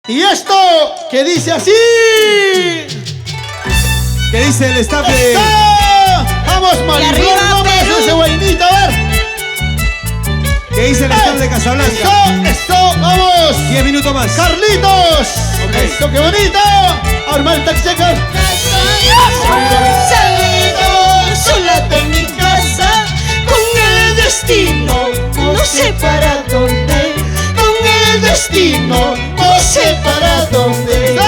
Y esto que dice así. ¿Qué dice el staff de...? ¡Eso! Vamos, Mariflor, no me ese guainito, a ver. ¿Qué dice el staff de Casablanca? Eso, vamos. 10 minutos más. Carlitos. Okay. Eso, qué bonito. Armar el taxi acá. Salido sola de mi casa, con el destino no sé para dónde, con el destino no sé para dónde.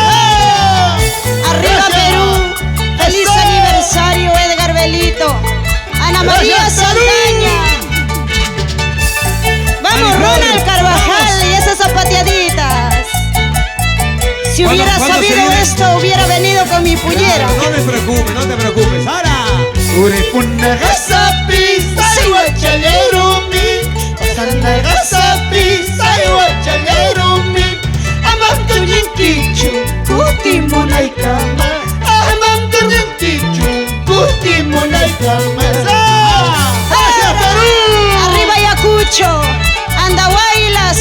Arriba Perú, feliz aniversario Edgar Belito, Ana María Gracias, Saldaña. Vamos Ronald Carvajal y esas zapateaditas. Si hubiera ¿Cuándo se sabido viene? esto, hubiera venido con mi pullera. No me preocupes, no te preocupes. ¡Ahora! Gasapi, sayuachallerumi. Gasapi, sayuachallerumi. Amam tuñintichu, kuti monaikama. Amam tuñintichu, kuti monaikama. Arriba Ayacucho, Andahuaylas,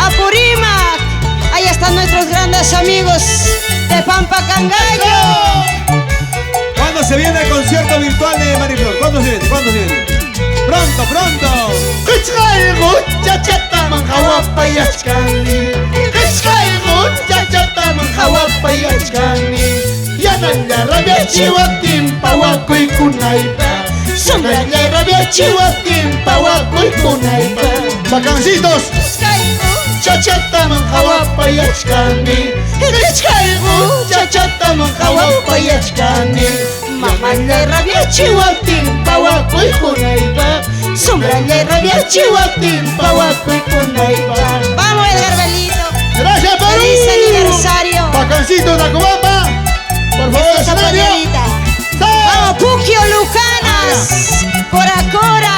Apurímac. Ahí están nuestros grandes amigos de Pampa Cangallo. ¿Cuándo se viene el concierto virtual de Mariflor? ¿Cuándo se viene? ¿Cuándo se viene? ¡Pronto, pronto! Bacancitos. Chachata manjawapa yachkani. Chachata manjawapa yachkani. Mamá rabia Chihuatín, pahuaco y Junaiba. sombra le rabia Chihuatín, pahuaco y Junaiba. Vamos Edgar Belito, Gracias, Perú. feliz aniversario. Bacancitos de Acobamba. Por favor, Esta escenario. zapateadita. Vamos Puquio Lucanas, Cora Cora,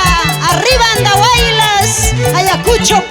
arriba Andahuaylas, Ayacucho